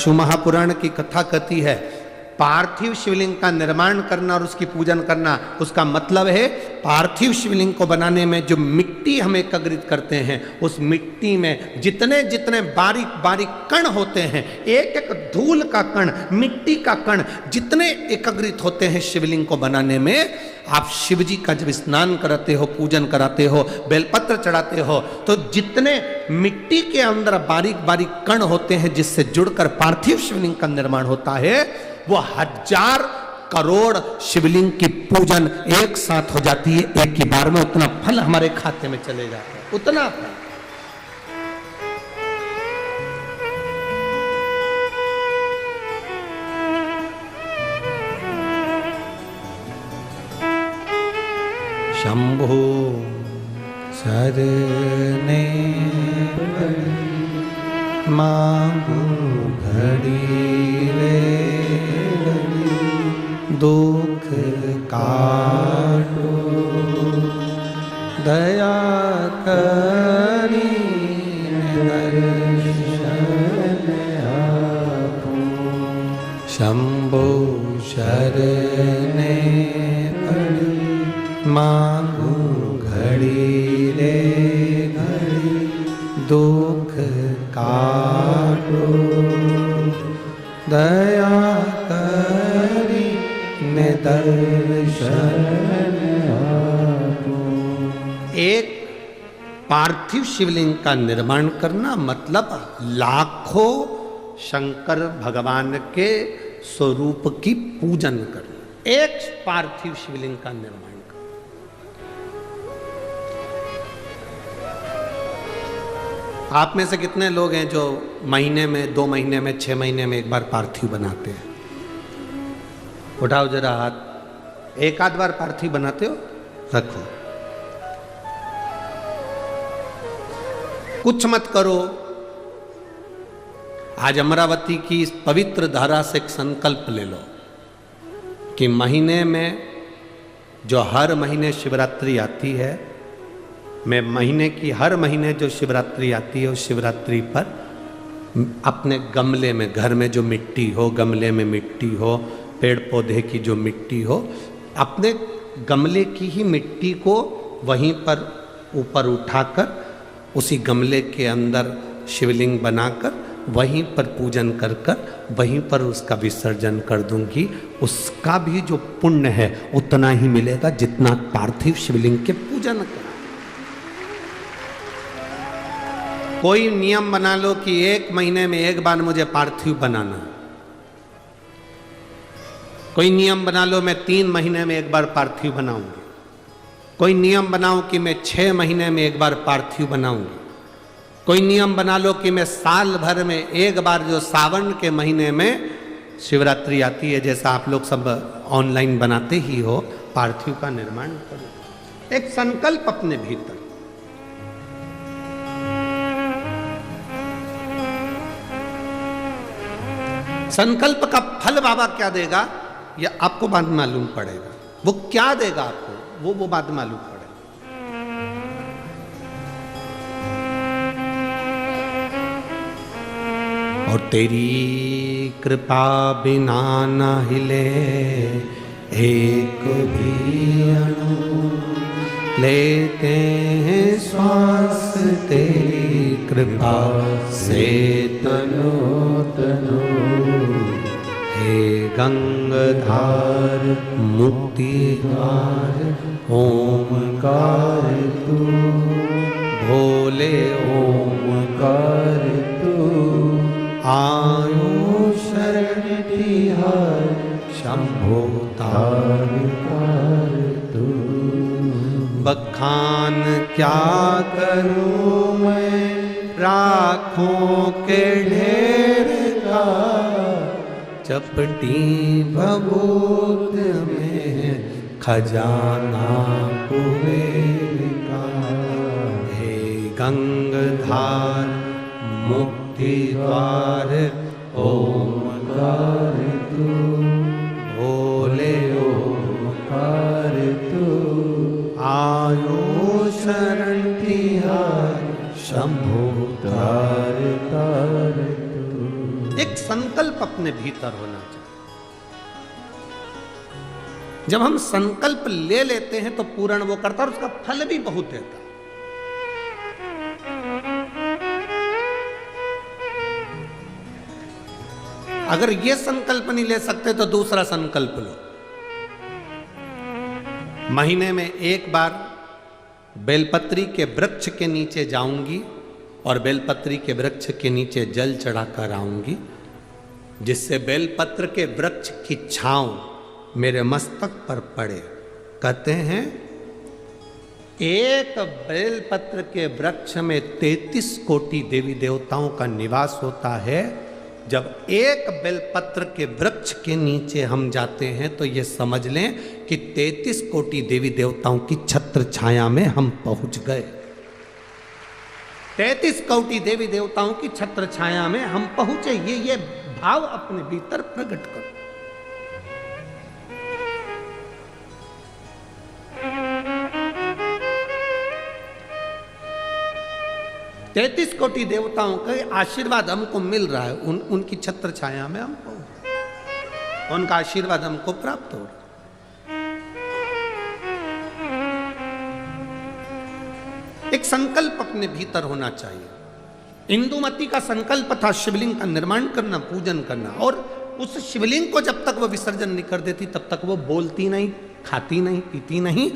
शिव महापुराण की कथा कहती है पार्थिव शिवलिंग का निर्माण करना और उसकी पूजन करना, उसका मतलब है पार्थिव शिवलिंग को बनाने में जो मिट्टी हम एकत्रित करते हैं, उस मिट्टी में जितने जितने बारीक बारीक कण होते हैं, एक एक धूल का कण, मिट्टी का कण जितने एकत्रित होते हैं शिवलिंग को बनाने में, आप शिव जी का जब स्नान कराते हो, पूजन कराते हो, बेलपत्र चढ़ाते हो, तो जितने मिट्टी के अंदर बारीक बारीक कण होते हैं जिससे जुड़कर पार्थिव शिवलिंग का निर्माण होता है, वो 1000 करोड़ शिवलिंग की पूजन एक साथ हो जाती है एक ही बार में। उतना फल हमारे खाते में चले जाता है, उतना फल। शंभो शरणे मांगू घड़ी रे, दुख काटो दया करी दर्शन आपो। शंभो शरणे पड़ी मांगू घड़ी रे घड़ी, दुख काटो दया करी ने दर्शन आपो। एक पार्थिव शिवलिंग का निर्माण करना मतलब लाखों शंकर भगवान के स्वरूप की पूजन करना, एक पार्थिव शिवलिंग का निर्माण करना। आप में से कितने लोग हैं जो महीने में, 2 महीने में, 6 महीने में एक बार पार्थिव बनाते हैं? उठाओ जरा हाथ। एक आध बार पार्थिव बनाते हो? रखो। कुछ मत करो। आज अमरावती की इस पवित्र धारा से एक संकल्प ले लो कि महीने में, जो हर महीने शिवरात्रि आती है, मैं महीने की हर महीने जो शिवरात्रि आती है, उस शिवरात्रि पर अपने गमले में, घर में जो मिट्टी हो, गमले में मिट्टी हो, पेड़ पौधे की जो मिट्टी हो, अपने गमले की ही मिट्टी को वहीं पर ऊपर उठाकर उसी गमले के अंदर शिवलिंग बनाकर वहीं पर पूजन कर कर वहीं पर उसका विसर्जन कर दूंगी। उसका भी जो पुण्य है उतना ही मिलेगा जितना पार्थिव शिवलिंग के पूजन का। कोई नियम बना लो कि 1 महीने में एक बार मुझे पार्थिव बनाना। कोई नियम बना लो मैं 3 महीने में एक बार पार्थिव बनाऊंगी। कोई नियम बनाओ कि मैं 6 महीने में एक बार पार्थिव बनाऊंगी। कोई नियम बना लो कि मैं साल भर में एक बार, जो सावन के महीने में शिवरात्रि आती है, जैसा आप लोग सब ऑनलाइन बनाते ही हो, पार्थिव का निर्माण करो। एक संकल्प अपने भीतर। संकल्प का फल बाबा क्या देगा ये आपको बाद में मालूम पड़ेगा। वो क्या देगा आपको वो बाद में मालूम पड़ेगा। और तेरी कृपा बिना न हिले एक भी अणु, लेते हैं श्वास तेरी कृपा से तनो तनो। हे गंगाधार मुक्ति द्वार ओमकार तू, भोले ओमकार तू। आयो शरण तिहार शंभो तार तार तू। बखान क्या करूं मैं राखों के ढेर का, चपटी भभूत में खजाना कुबेर का। हे गंगाधार मुक्ति द्वार ओमकार तू, भोले ओमकार तू। आयो शरण तिहार शंभो तार तार तू। एक संकल्प अपने भीतर होना चाहिए। जब हम संकल्प ले लेते हैं तो पूर्ण वो करता और उसका फल भी बहुत देता। अगर ये संकल्प नहीं ले सकते तो दूसरा संकल्प लो। महीने में एक बार बेलपत्री के वृक्ष के नीचे जाऊंगी और बेलपत्री के वृक्ष के नीचे जल चढ़ाकर आऊंगी, जिससे बेलपत्र के वृक्ष की छांव मेरे मस्तक पर पड़े। कहते हैं एक बेलपत्र के वृक्ष में 33 कोटि देवी देवताओं का निवास होता है। जब एक बेलपत्र के वृक्ष के नीचे हम जाते हैं तो ये समझ लें कि 33 कोटि देवी देवताओं की छत्र छाया में हम पहुंच गए। 33 कोटि देवी देवताओं की छत्र छाया में हम पहुंचे। ये भाव अपने भीतर प्रकट करो। तैतीस कोटि देवताओं का आशीर्वाद हमको मिल रहा है। उनकी छत्र छाया में हम पहुंचे, उनका आशीर्वाद हमको प्राप्त हो रहा है। एक संकल्प अपने भीतर होना चाहिए। इंदुमती का संकल्प था शिवलिंग का निर्माण करना, पूजन करना, और उस शिवलिंग को जब तक वो विसर्जन नहीं कर देती तब तक वो बोलती नहीं, खाती नहीं, पीती नहीं।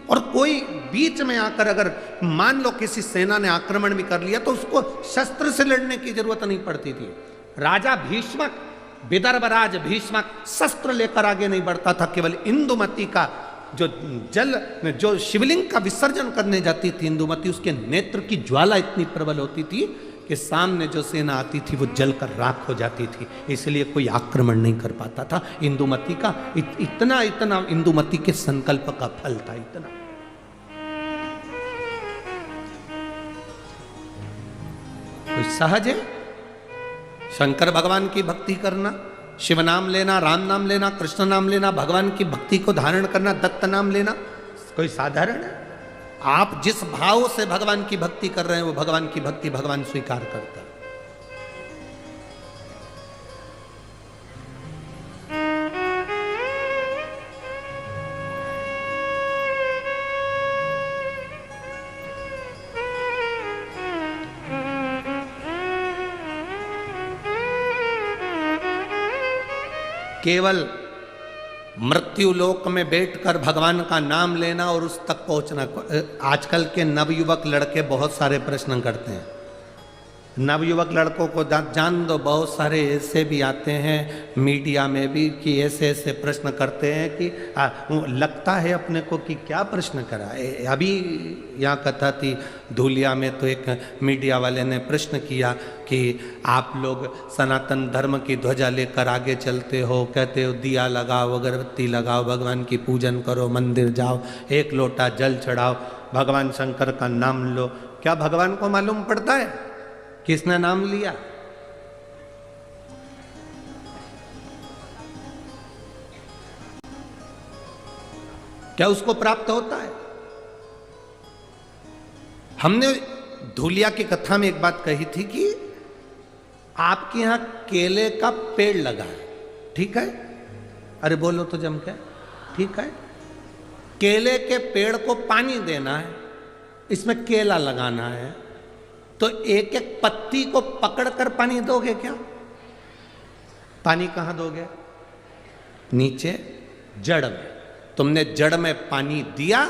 और कोई बीच में आकर अगर मान लो किसी सेना ने आक्रमण भी कर लिया तो उसको शस्त्र से लड़ने की जरूरत नहीं पड़ती थी। राजा भीष्मक, विदर्भराज भीष्मक शस्त्र लेकर आगे नहीं बढ़ता था। केवल इंदुमती का जो शिवलिंग का विसर्जन करने जाती थी इंदुमती, उसके नेत्र की ज्वाला इतनी प्रबल होती थी कि सामने जो सेना आती थी वो जलकर राख हो जाती थी। इसलिए कोई आक्रमण नहीं कर पाता था। इंदुमती का इतना इंदुमती के संकल्प का फल था। इतना कोई सहज है? शंकर भगवान की भक्ति करना, शिव नाम लेना, राम नाम लेना, कृष्ण नाम लेना, भगवान की भक्ति को धारण करना, दत्त नाम लेना कोई साधारण है? आप जिस भाव से भगवान की भक्ति कर रहे हैं वो भगवान की भक्ति भगवान स्वीकार करता है। केवल मृत्यु लोक में बैठकर भगवान का नाम लेना और उस तक पहुंचना। आजकल के नवयुवक लड़के बहुत सारे प्रश्न करते हैं। नवयुवक लड़कों को जान दो, बहुत सारे ऐसे भी आते हैं मीडिया में भी कि ऐसे ऐसे प्रश्न करते हैं कि लगता है अपने को कि क्या प्रश्न करा। अभी यहाँ कथा थी धूलिया में, तो एक मीडिया वाले ने प्रश्न किया कि आप लोग सनातन धर्म की ध्वजा लेकर आगे चलते हो, कहते हो दिया लगाओ, अगरबत्ती लगाओ, भगवान की पूजन करो, मंदिर जाओ, एक लोटा जल चढ़ाओ, भगवान शंकर का नाम लो। क्या भगवान को मालूम पड़ता है किसने नाम लिया? क्या उसको प्राप्त होता है? हमने धूलिया की कथा में एक बात कही थी कि आपके यहां केले का पेड़ लगा है, ठीक है? अरे बोलो तो जम के, ठीक है? केले के पेड़ को पानी देना है, इसमें केला लगाना है, तो एक एक पत्ती को पकड़कर पानी दोगे क्या? पानी कहां दोगे? नीचे जड़ में। तुमने जड़ में पानी दिया,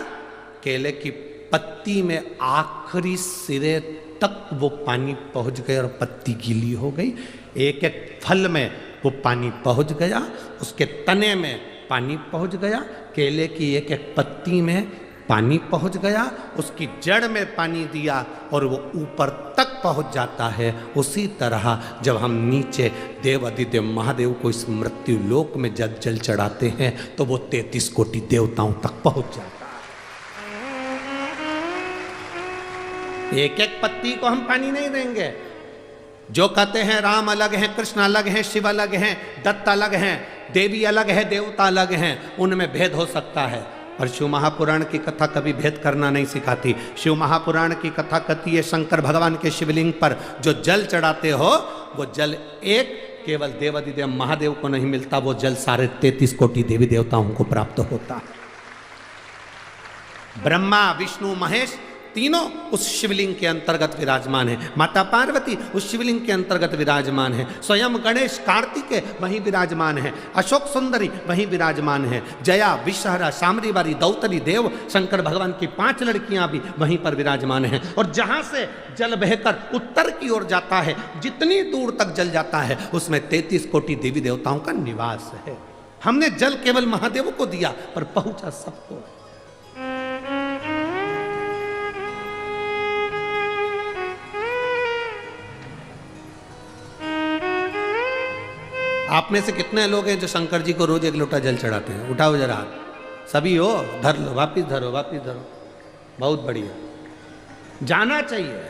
केले की पत्ती में आखिरी सिरे तक वो पानी पहुंच गया और पत्ती गीली हो गई। एक एक फल में वो पानी पहुंच गया, उसके तने में पानी पहुंच गया, केले की एक एक पत्ती में पानी पहुंच गया, उसकी जड़ में पानी दिया और वो ऊपर तक पहुंच जाता है। उसी तरह जब हम नीचे देव अधिदेव महादेव को इस मृत्यु लोक में जब जल चढ़ाते हैं तो वो 33 कोटि देवताओं तक पहुंच जाता है। एक एक पत्ती को हम पानी नहीं देंगे। जो कहते हैं राम अलग हैं, कृष्ण अलग हैं, शिव अलग हैं, दत्त अलग हैं, देवी अलग है, देवता अलग हैं, उनमें भेद हो सकता है, पर शिव महापुराण की कथा कभी भेद करना नहीं सिखाती। शिव महापुराण की कथा कहती है शंकर भगवान के शिवलिंग पर जो जल चढ़ाते हो वो जल एक केवल देवाधिदेव महादेव को नहीं मिलता, वो जल सारे 33 कोटि देवी देवताओं को प्राप्त होता है। ब्रह्मा विष्णु महेश तीनों उस शिवलिंग के अंतर्गत विराजमान है। माता पार्वती उस शिवलिंग के अंतर्गत विराजमान है। स्वयं गणेश कार्तिकेय वहीं विराजमान है। अशोक सुंदरी वहीं विराजमान है। जया विषहरा सामरीवारी दौतरी देव शंकर भगवान की 5 लड़कियां भी वहीं पर विराजमान हैं। और जहां से जल बहकर उत्तर की ओर जाता है, जितनी दूर तक जल जाता है उसमें 33 कोटि देवी देवताओं का निवास है। हमने जल केवल महादेव को दिया पर पहुंचा सबको। आप में से कितने लोग हैं जो शंकर जी को रोज 1 लोटा जल चढ़ाते हैं? उठाओ जरा हाथ। सभी हो? धर लो, वापिस धरो, वापिस धरो। बहुत बढ़िया, जाना चाहिए।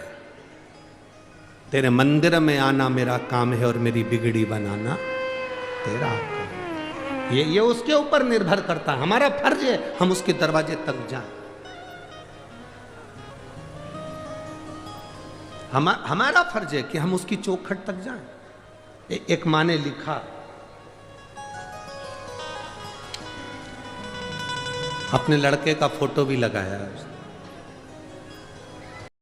तेरे मंदिर में आना मेरा काम है और मेरी बिगड़ी बनाना तेरा काम है। ये उसके ऊपर निर्भर करता है। हमारा फर्ज है हम उसके दरवाजे तक जाएं। हमारा फर्ज है कि हम उसकी चौखट तक जाएं। एक माँ ने लिखा, अपने लड़के का फोटो भी लगाया है।